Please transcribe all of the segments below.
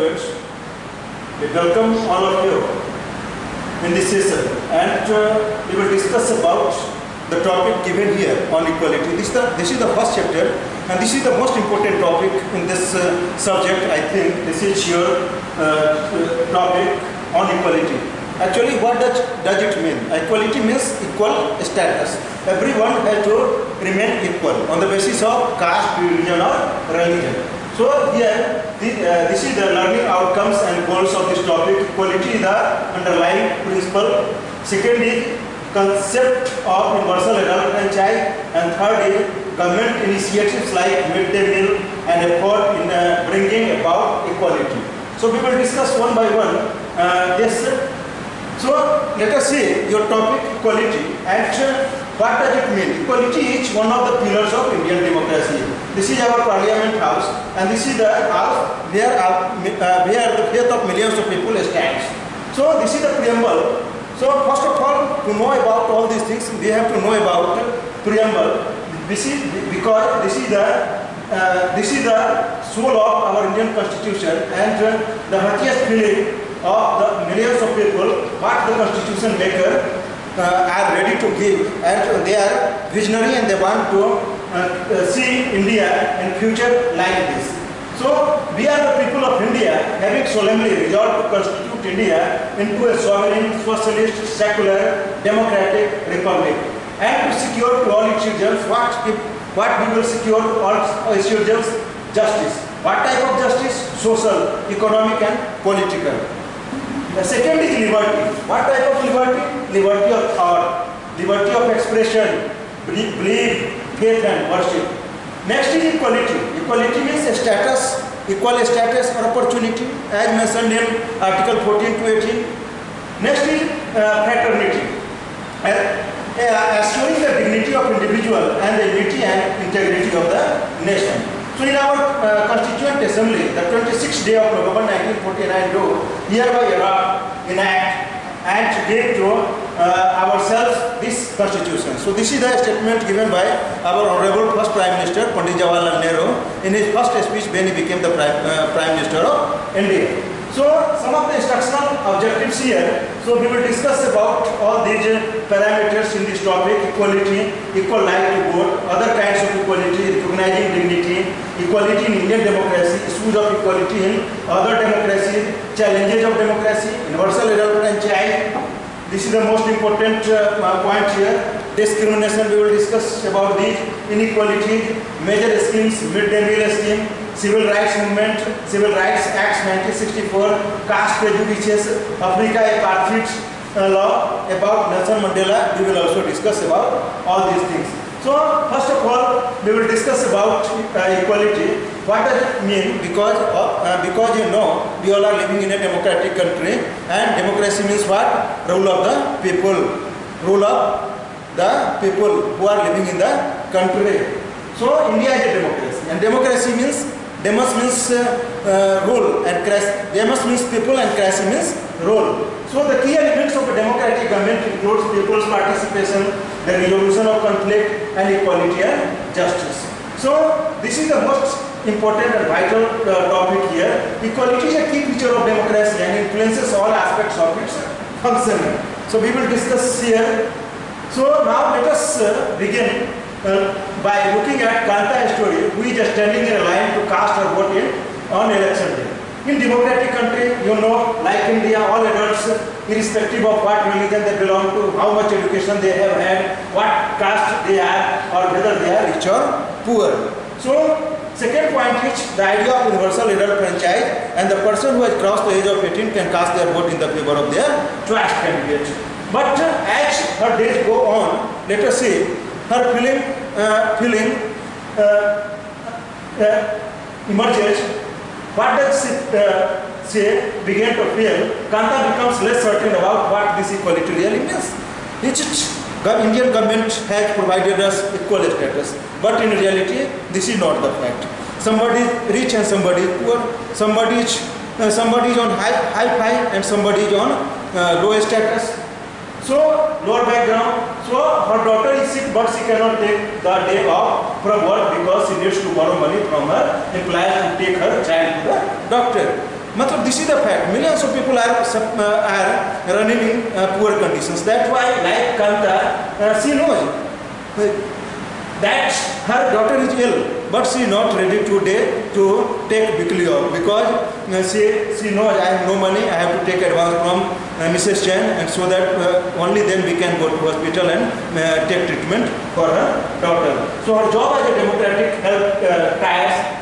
students. We welcome all of you in this session, and we will discuss about the topic given here on equality. This is the first chapter, and this is the most important topic in this subject. I think this is your topic on equality. Actually, what does it mean? Equality means equal status. Everyone has to remain equal on the basis of caste, religion, or religion. So here, this is the learning outcomes and goals of this topic. Equality is the underlying principle. Second is concept of universal adult franchise, and third is government initiatives like midday meal and effort in bringing about equality. So we will discuss one by one this. So let us see your topic, equality, and what does it mean? Equality is one of the pillars of Indian democracy. This is our Parliament House, and this is the house where the faith of millions of people stands. So this is the preamble. So first of all, to know about all these things, we have to know about preamble. This is because this is the soul of our Indian Constitution, and the heartiest feeling of the millions of people what the Constitution maker are ready to give, and they are visionary and they want to see India in future like this. So we are the people of India having solemnly resolved to constitute India into a sovereign, socialist, secular, democratic republic, and to secure to all its citizens what we will secure all its citizens justice. What type of justice? Social, economic, and political. The second is liberty. What type of liberty? Liberty of thought, liberty of expression, belief, faith, and worship. Next is equality. Equality means status, equal status or opportunity, as mentioned in Article 14 to 18. Next is fraternity, assuring the dignity of individual and the unity and integrity of the nation. So in our Constituent Assembly, the 26th day of November 1949 do hereby enact and give to ourselves this Constitution. So this is the statement given by our Honorable First Prime Minister Pandit Jawaharlal Nehru in his first speech when he became the Prime Minister of India. So some of the instructional objectives here. So we will discuss about all these parameters in this topic: equality, equal right to vote, other kinds of equality, recognizing dignity, equality in Indian democracy, issues of equality in other democracies, challenges of democracy, universal adult franchise. This is the most important point here. Discrimination, we will discuss about these, inequality, major schemes, midday meal scheme, Civil Rights Movement, Civil Rights Act 1964, caste prejudices, Africa apartheid law, about Nelson Mandela. We will also discuss about all these things. So first of all, we will discuss about equality. What does it mean? Because you know we all are living in a democratic country, and democracy means what? Rule of the people. Rule of the people who are living in the country. So India is a democracy, and democracy means demos means rule, and demos means people, and cracy means rule. So the key elements of a democratic government includes people's participation, the resolution of conflict, and equality and justice. So this is the most important and vital topic here. Equality is a key feature of democracy and influences all aspects of its functioning. So we will discuss here. So now let us begin by looking at Kanta story, who is standing in a line to cast her vote on election day. In democratic country, you know, like India, all adults, irrespective of what religion they belong to, how much education they have had, what caste they are, or whether they are rich or poor. So second point is the idea of universal adult franchise, and the person who has crossed the age of 18 can cast their vote in the favor of their choice candidate. But as her days go on, let us see her feeling emerges. What does it say? Began to feel. Kanta becomes less certain about what this equality really means. The Indian government has provided us equal status, but in reality, this is not the fact. Somebody is rich and somebody is poor. Somebody is on high and somebody is on low status. So lower background. So her daughter is sick, but she cannot take the day off from work because she needs to borrow money from her employer to take her child to the doctor. Matlab, this is the fact. Millions of people are running in poor conditions. That's why, like Kanta, she knows that her daughter is ill, but she is not ready today to take weekly off because she knows I have no money, I have to take advance from Mrs. Chen, and so that only then we can go to hospital and take treatment for her daughter. So her job as a democratic health tires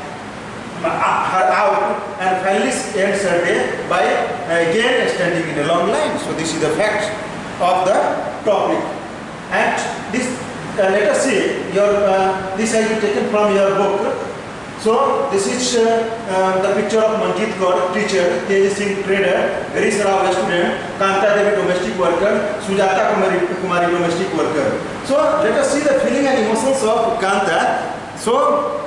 her out, and finally ends her day by again standing in a long line. So this is the fact of the topic. And this, let us see, this has been taken from your book. So this is the picture of Manjit Kaur, teacher, K.J. Singh, trader, Garish Rao, student, Kanta Devi, domestic worker, Sujata Kumari, domestic worker. So let us see the feeling and emotions of Kanta. So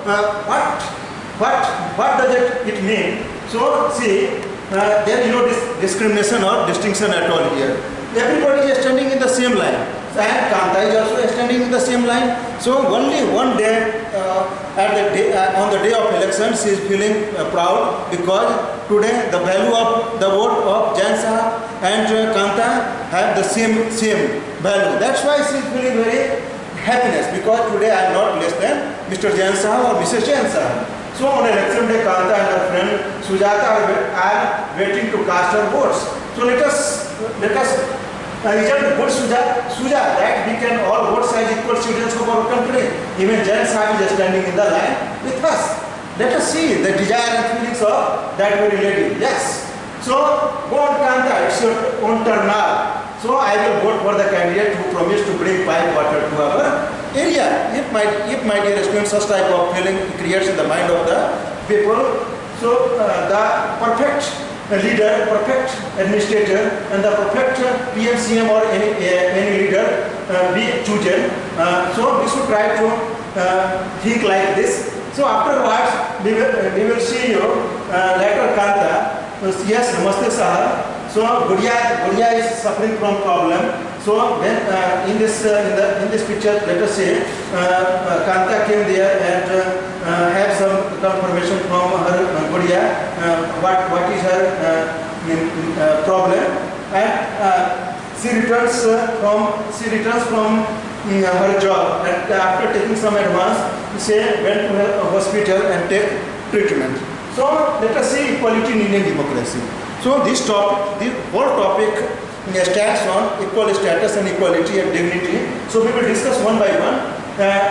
what does it mean? So see, there is no discrimination or distinction at all here. Everybody is standing in the same line, and Kanta is also standing in the same line. So only one day, on the day of election, she is feeling proud because today the value of the vote of Jain Sahab and Kanta have the same value. That's why she is feeling very happiness, because today I am not less than Mr. Jain Sahab or Mrs. Jain Sahab. So on election day, Kanta and her friend Sujata are waiting to cast her votes. So let us result good Suja that we can all vote as equal citizens of our country. Even Jain Sahab is standing in the line with us. Let us see the desire and feelings of that very lady. Yes. So go on, Kanta, it's your own turn now. So I will vote for the candidate who promised to bring pipe water to our area. If my dear students, such type of feeling creates in the mind of the people, so the perfect leader, perfect administrator, and the perfect PMCM or any leader be chosen. So we should try to think like this. So afterwards, we will see you later, Kanta. Yes, Namaste Sahab. So Gudiya is suffering from problem. So when in this picture, let us say Kanta came there and have some confirmation from her Gudiya what is her problem, and she returns from her job, and after taking some advance, she went to her hospital and take treatment. So let us see equality in Indian democracy. So this whole topic stands on equal status and equality and dignity. So we will discuss one by one.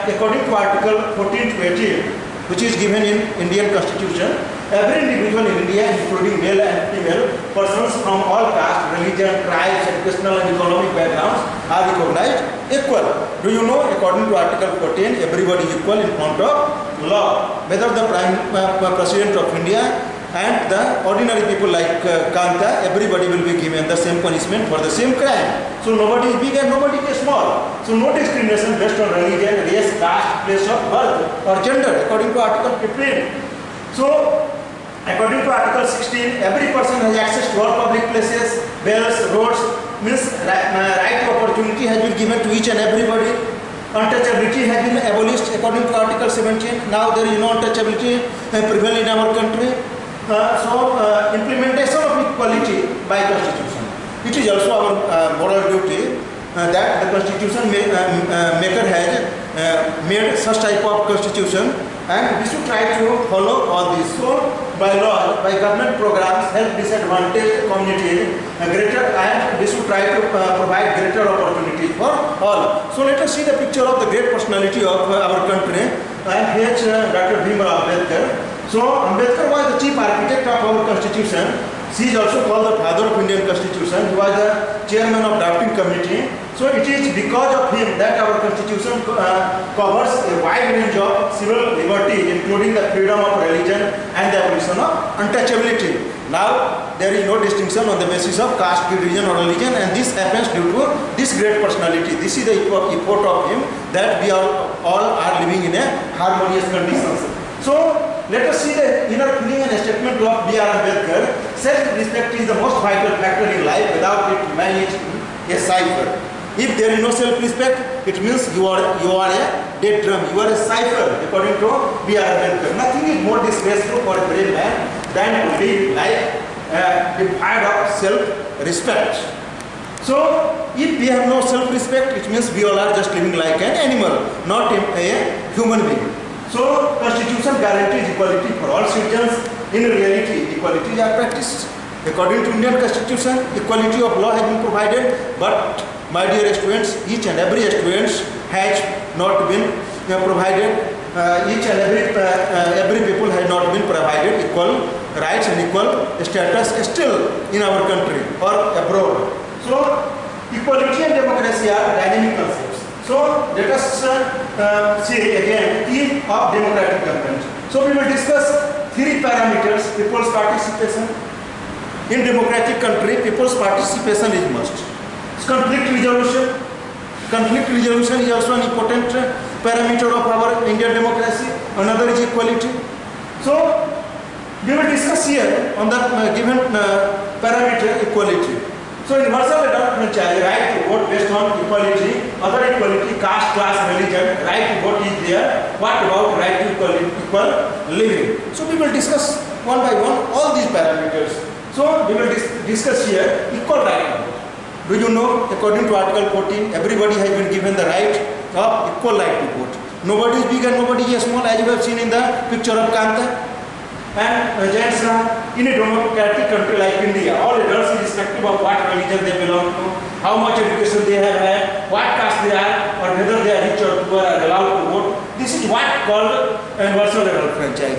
According to Article 14 to 18, which is given in Indian Constitution, every individual in India, including male and female persons from all castes, religion, tribes, educational and economic backgrounds, are recognized equal. Do you know, according to Article 14, everybody is equal in front of law, whether the President of India and the ordinary people like Kanta, everybody will be given the same punishment for the same crime. So nobody is big and nobody is small. So no discrimination based on religion, race, caste, place of birth or gender, according to Article 15. So according to Article 16, every person has access to all public places, bells, roads, means right to opportunity has been given to each and everybody. Untouchability has been abolished according to Article 17. Now there is no untouchability prevail in our country. Implementation of equality by Constitution. It is also our moral duty that the Constitution maker has made such type of Constitution, and we should try to follow all this. So by law, by government programs, help disadvantaged community greater, and we should try to provide greater opportunities for all. So let us see the picture of the great personality of our country. And here Dr. Bhimrao Ambedkar. So Ambedkar was the chief architect of our constitution. He is also called the father of Indian Constitution. He was the chairman of drafting committee. So it is because of him that our constitution covers a wide range of civil liberties, including the freedom of religion and the abolition of untouchability. Now there is no distinction on the basis of caste, religion or religion, and this happens due to this great personality. This is the effort of him that we all are living in a harmonious conditions. So let us see the inner feeling and statement of B.R. Ambedkar. Self-respect is the most vital factor in life. Without it, man is a cipher. If there is no self-respect, it means you are a dead drum. You are a cipher, according to B.R. Ambedkar. Nothing is more disgraceful for a brave man than to live life deprived of self-respect. So, if we have no self-respect, it means we all are just living like an animal, not a human being. So, Constitution guarantees equality for all citizens. In reality, equality are practiced. According to Indian Constitution, equality of law has been provided, but my dear students, each and every student has not been provided. Each and every people has not been provided equal rights and equal status still in our country or abroad. So, equality and democracy are dynamic concepts. So, let us see again theme of democratic government. So, we will discuss three parameters: people's participation. In democratic country, people's participation is must. Conflict resolution. Conflict resolution is also an important parameter of our Indian democracy. Another is equality. So, we will discuss here on the given parameter equality. So, universal adult franchise, right to vote based on equality, other equality, caste, class, religion, right to vote is there. What about right to equal living? So, we will discuss one by one all these parameters. So, we will discuss here equal right to vote. Do you know, according to Article 14, everybody has been given the right of equal right to vote. Nobody is big and nobody is small, as you have seen in the picture of Kanta. And gents, in a democratic country like India, all adults, irrespective of what religion they belong to, how much education they have had, what caste they are, or whether they are rich or poor, are allowed to vote. This is what called universal adult franchise.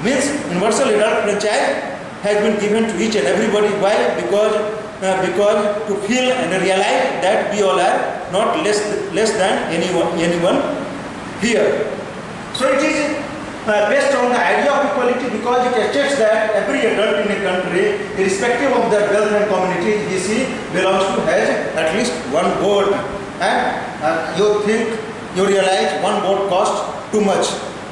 Means universal adult franchise has been given to each and everybody. Why? Because to feel and realize that we all are not less than anyone here. So it is based on the idea of equality, because it states that every adult in a country, irrespective of their wealth and community he belongs to, has at least one vote. And you realize one vote costs too much.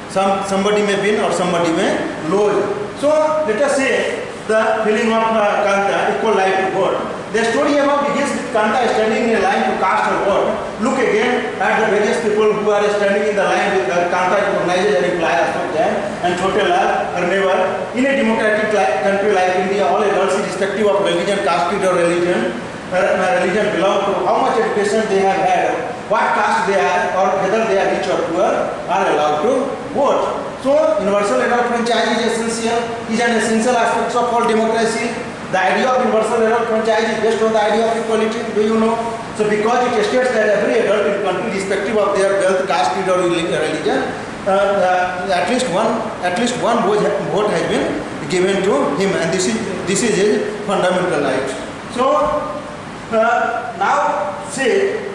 Somebody may win or somebody may lose. So let us say the feeling of Kanta, equal right to vote. The story about begins with Kanta standing in a line to cast her vote. Look again at the various people who are standing in the line with Kanta recognizes and implies Ashok Jain and Chote Lal, her neighbor. In a democratic country like India, all adults, irrespective of religion, caste, creed or religion belong to, how much education they have had, what caste they are, or whether they are rich or poor, are allowed to vote. So, universal adult franchise is an essential aspect of all democracy. The idea of universal adult franchise is based on the idea of equality. Do you know? So, because it states that every adult in the country, irrespective of their wealth, caste, creed, or religion, at least one vote has been given to him, and this is his fundamental right. So, now say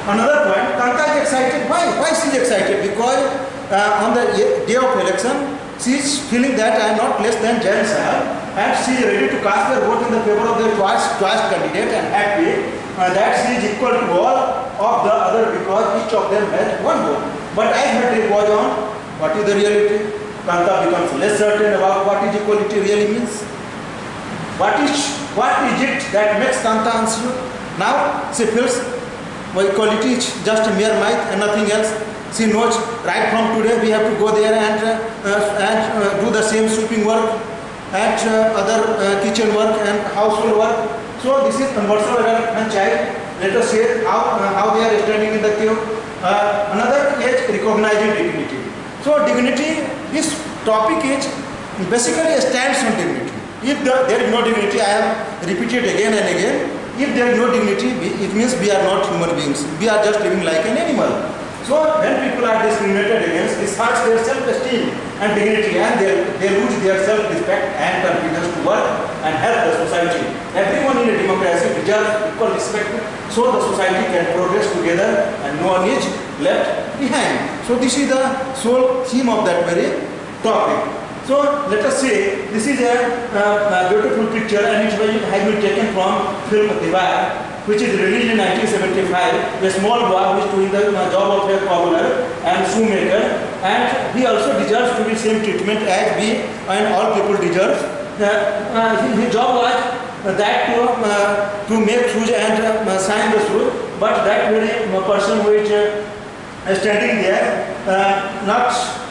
another point. Kanta is excited. Why she is excited? Because on the day of election, she is feeling that I am not less than Jain Sahib, and she is ready to cast her vote in the favor of their choice candidate, and happy that she is equal to all of the other, because each of them has one vote. But as her day goes on, what is the reality? Kanta becomes less certain about what is equality really means. What is it that makes Kanta unsure? Now she feels equality is just a mere myth and nothing else. She knows right from today we have to go there and do the same sweeping work and other kitchen work and household work. So this is universal adult franchise. Let us see how they are standing in the queue. Another is recognizing dignity. So dignity, this topic is basically stands on dignity. If there is no dignity, I have repeated again and again, if there is no dignity, it means we are not human beings. We are just living like an animal. So when people are discriminated against, this hurts their self-esteem and dignity, and they lose their self-respect and confidence to work and help the society. Everyone in a democracy deserves equal respect, so the society can progress together and no one is left behind. So this is the sole theme of that very topic. So let us say this is a beautiful picture, and it has been taken from film Diwar, which is released in 1975. A small boy who is doing the job of a cobbler and shoemaker, and he also deserves to be same treatment as we and all people deserve. His job was that to make shoes and sign the shoes, but that very person who is standing there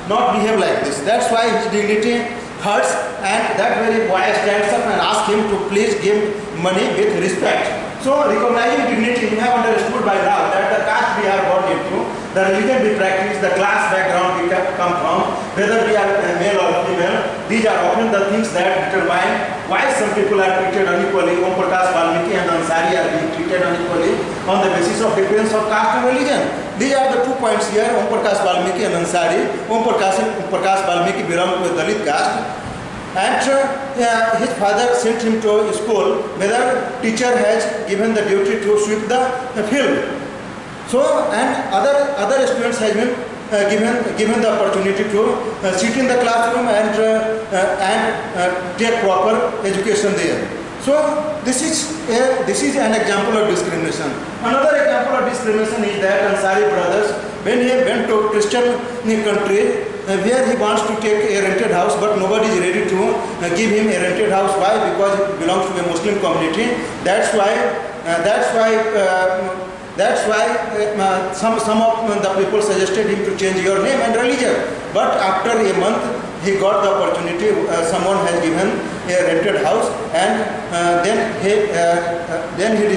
not behave like this. That's why his dignity hurts, and that very boy stands up and asks him to please give money with respect. So recognizing dignity, we have understood by now that the caste we are born into, the religion we practice, the class background we come from, whether we are male or female, these are often the things that determine why some people are treated unequally. Om Prakash Valmiki and Ansari are being treated unequally on the basis of difference of caste and religion. These are the 2 points here. Om Prakash Valmiki and Ansari. Om Prakash Valmiki belonged to a Dalit caste, and his father sent him to school whether teacher has given the duty to sweep the field. So, and other students has been given the opportunity to sit in the classroom and take proper education there. So this is an example of discrimination. Another example of discrimination is that Ansari brothers, when he went to Christian country, where he wants to take a rented house, but nobody is ready to give him a rented house. Why? Because it belongs to a Muslim community. That's why some of the people suggested him to change your name and religion. But after a month, he got the opportunity. Someone has given a rented house, and then he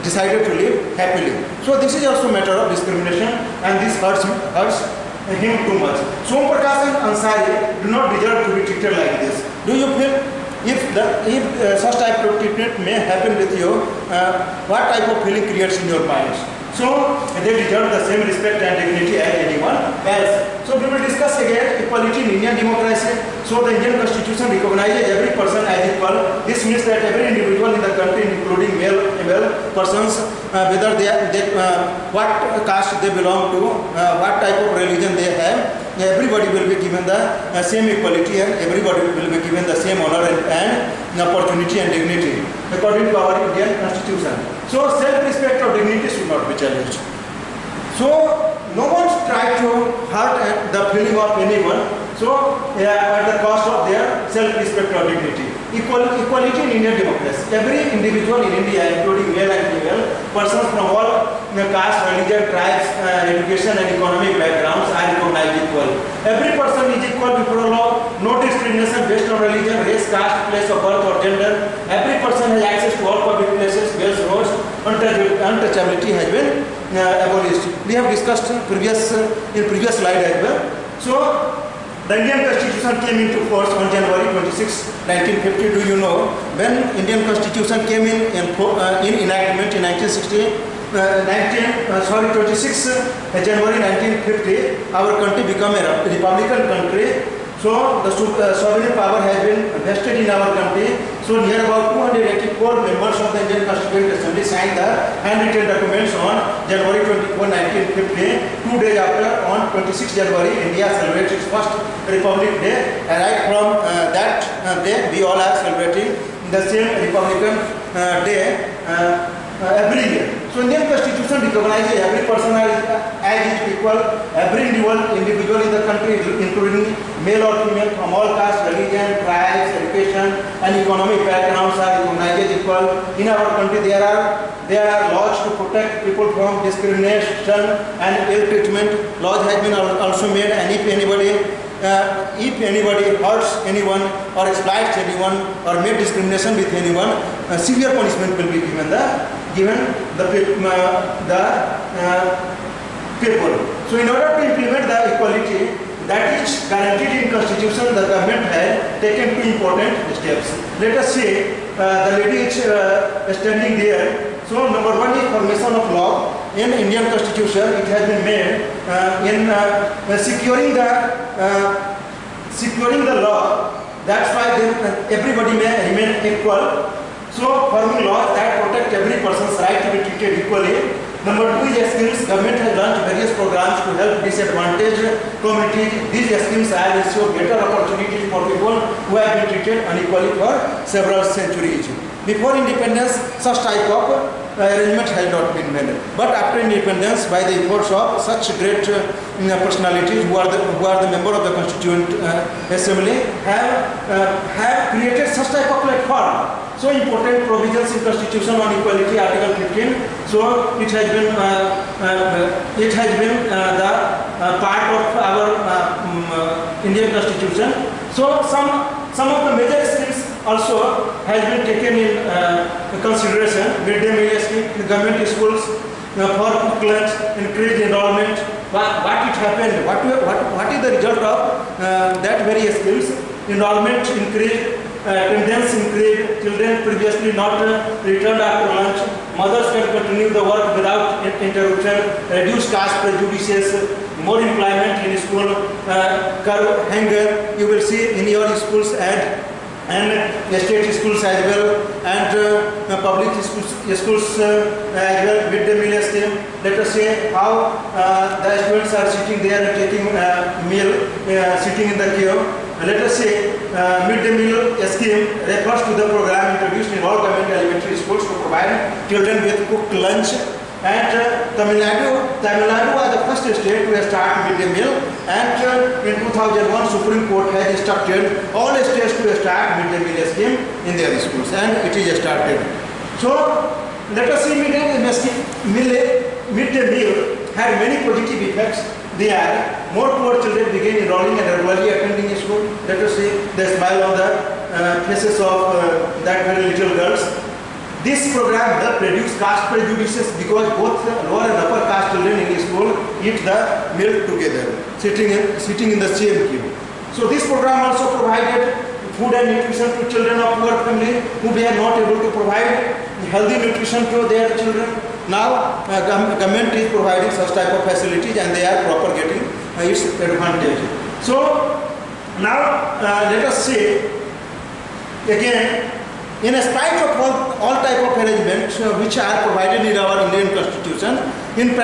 decided to live happily. So this is also a matter of discrimination, and this hurts him too much. So Om Prakash and Ansari do not deserve to be treated like this. Do you feel if such type of treatment may happen with you, what type of feeling creates in your minds? So they deserve the same respect and dignity as anyone else. So we will discuss again equality in Indian democracy. So the Indian Constitution recognizes every person as equal. This means that every individual in the country, including male and female persons, whether what caste they belong to, what type of religion they have, everybody will be given the same equality, and everybody will be given the same honor and opportunity and dignity according to our Indian Constitution. So self-respect or dignity should not be challenged. So no one tries to hurt the feeling of anyone, so at the cost of their self-respect or dignity. Equality in Indian democracy. Every individual in India, including male and female, persons from all caste, religion, tribes, education and economic backgrounds are recognized equal. Every person is equal before law, no discrimination based on religion, race, caste, place of birth or gender. Every person has access to all public places, wells, roads. Untouchability has been abolished. We have discussed in previous slide as well. So the Indian Constitution came into force on January 26, 1950. Do you know when Indian Constitution came in enactment in 26 January 1950, our country became a republican country. So the sovereign power has been vested in our country. So near about 284 members of the Indian Constituent Assembly signed the handwritten documents on January 24, 1950. 2 days after, on 26 January, India celebrates its first Republic Day. And right from that day, we all are celebrating the same Republican Day every year. So Indian Constitution recognizes every person as equal. Every individual in the country, including male or female, from all castes, religion, tribes, education and economic backgrounds, are recognized as equal. In our country, there are laws to protect people from discrimination and ill treatment. Laws have been also made, and if anybody hurts anyone or exploits anyone or made discrimination with anyone, severe punishment will be given the people. So in order to implement the equality that is guaranteed in Constitution, the government has taken two important steps. Let us say the lady is standing there. So number one is formation of law. In Indian Constitution, it has been made in securing the law. That's why everybody may remain equal. So forming laws that protect every person's right to be treated equally. Number two is schemes. Government has launched various programs to help disadvantaged communities. These schemes have ensured better opportunities for people who have been treated unequally for several centuries. Before independence, such type of arrangement has not been made. But after independence, by the efforts of such great personalities who are the member of the Constituent Assembly, have created such type of platform. So important provisions in Constitution on equality, Article 15. So it has been the part of our Indian Constitution. So some of the major schemes also has been taken in consideration. Midday meal scheme in government schools for cook lunch, increased enrollment. What it happened? What is the result of that various schemes? Enrollment increased, attendance increased, children previously not returned after lunch, mothers can continue the work without interruption, reduce caste prejudices, more employment in school, curb hunger, you will see in your schools and state schools as well, and public schools as well, midday meal scheme. Let us say how the students are sitting there taking meal, sitting in the queue. Let us say midday meal scheme refers to the program introduced in all government elementary schools to provide children with cooked lunch. And Tamil Nadu was the first state to start midday meal, and in 2001 Supreme Court has instructed all states to start midday meal scheme in their schools, and it is started. So let us see midday meal had many positive effects. They are more poor children begin enrolling and regularly attending school. Let us see the smile on the faces of that very little girls. This program helped reduce caste prejudices because both lower and upper caste children in school eat the meal together, sitting in the same queue. So this program also provided food and nutrition to children of poor family who were not able to provide healthy nutrition to their children. Now government is providing such type of facilities and they are propagating its advantage. So now let us say again, in spite of all type of arrangements which are provided in our Indian Constitution, in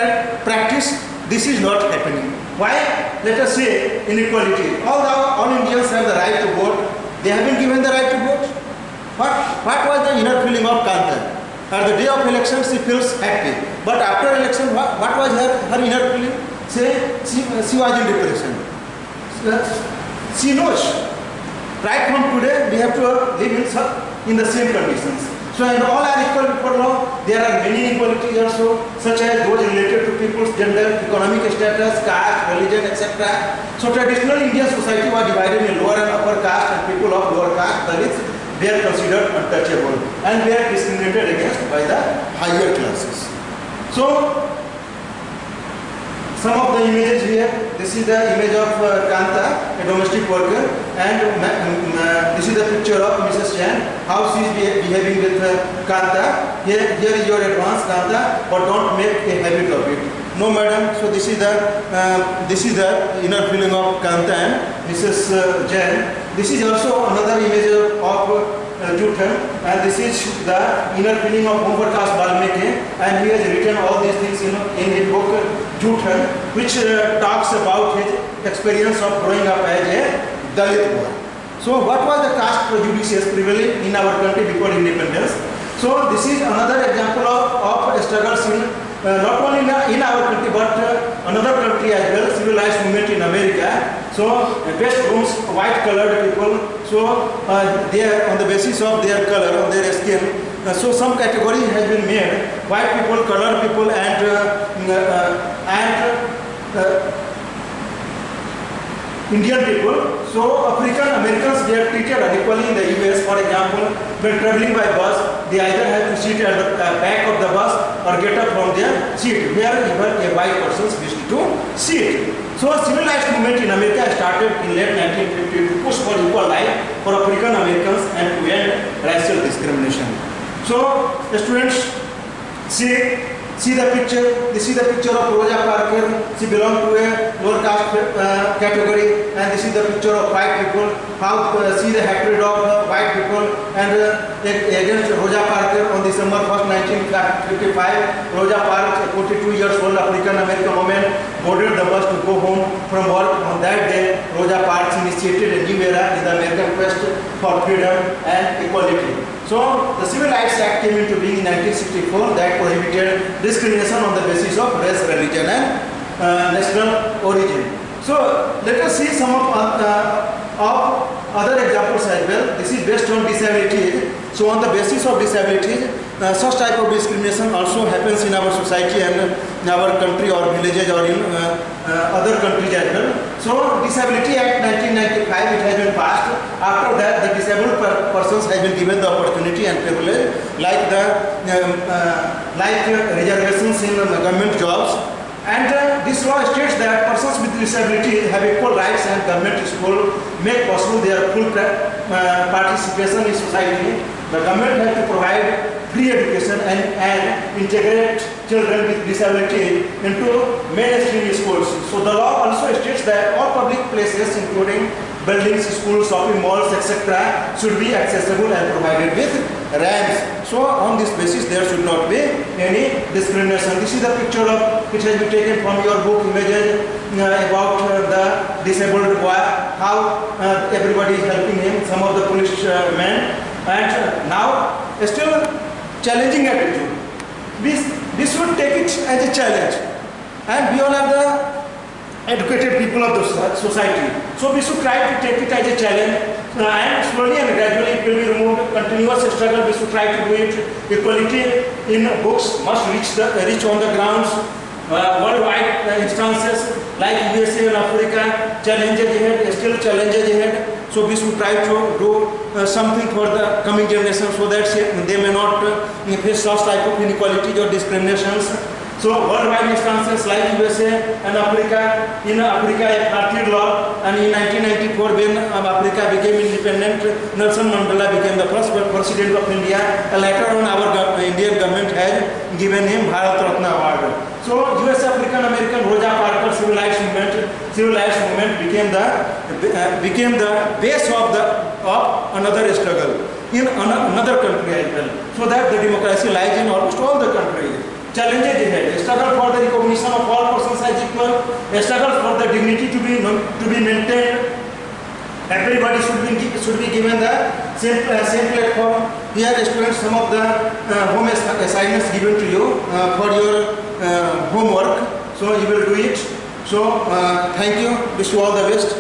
practice this is not happening. Why? Let us say inequality. All Indians have the right to vote. They have been given the right to vote. What was the inner feeling of Kanta? At the day of election she feels happy. But after election what was her inner feeling? Say she was in depression. She knows. Right from today we have to live in the same conditions. So and all are equal before law. There are many inequalities also, such as those related to people's gender, economic status, caste, religion, etc. So traditional Indian society was divided in lower and upper caste, and people of lower caste, Dalits, they are considered untouchable and they are discriminated against by the higher classes. So some of the images here, this is the image of Kanta, a domestic worker, and this is the picture of Mrs. Chen, how she is behaving with Kanta. Here is your advance Kanta, but don't make a habit of it. No madam, so this is the inner feeling of Kanta and Mrs. Chen. This is also another image of Juthan, and this is the inner feeling of Om Prakash Valmiki, and he has written all these things in his book Juthan, which talks about his experience of growing up as a Dalit boy. So what was the caste prejudices prevailing in our country before independence? So this is another example of struggles in not only in our country but another country as well, civil rights movement in America. So West rooms, white colored people, so they are on the basis of their color, on their skin. So some category has been made, white people, colored people, and Indian people. So African Americans, they are treated unequally in the US. For example, when traveling by bus, they either have to sit at the back of the bus or get up from their seat, where even a white person wishes to sit. So civil rights movement in America started in late 1950 to push for equal life for African Americans and to end racial discrimination. So students, see the picture. This is the picture of Rosa Parker. She belonged to a lower caste category, and this is the picture of white people. How see the hatred of white people and against Rosa Parker on December 1st, 1955. Rosa Parks, a 42 years old African American woman, boarded the bus to go home from work. On that day, Rosa Parks initiated a new era in the American quest for freedom and equality. So the Civil Rights Act came into being in 1964 that prohibited discrimination on the basis of race, religion and national origin. So let us see some of other examples as well. This is based on disabilities. So on the basis of disabilities, such type of discrimination also happens in our society and in our country or villages or in other countries as well. So Disability Act 1995, it has been passed. After that, the disabled persons have been given the opportunity and privilege, like reservations in government jobs. And this law states that persons with disability have equal rights and government school make possible their full participation in society. The government has to provide free education and integrate children with disability into mainstream schools. So the law also states that all public places, including buildings, schools, shopping malls, etc., should be accessible and provided with ramps. So on this basis, there should not be any discrimination. This is the picture of which has been taken from your book Images about the disabled boy, how everybody is helping him, some of the policemen, and now still challenging attitude. We should take it as a challenge, and we all are the educated people of the society. So we should try to take it as a challenge, and slowly and gradually it will be removed. Continuous struggle, we should try to do it. Equality in books must reach on the grounds. Worldwide instances like USA and Africa, challenges ahead, still challenges ahead. So we should try to do something for the coming generation so that they may not face such type of inequality or discriminations. So worldwide instances like USA and Africa, in Africa a martial law, and in 1994 when Africa became independent, Nelson Mandela became the first president of India, and later on our Indian government has given him Bharat Ratna award. So US African American Rosa Parks civil rights movement became the base of another struggle in another country as well. So that the democracy lies in almost all the countries. Challenges ahead, a struggle for the recognition of all persons as equal, a struggle for the dignity to be maintained. Everybody should be given the same platform. Here, students, some of the home assignments given to you for your homework. So you will do it. So thank you. Wish you all the best.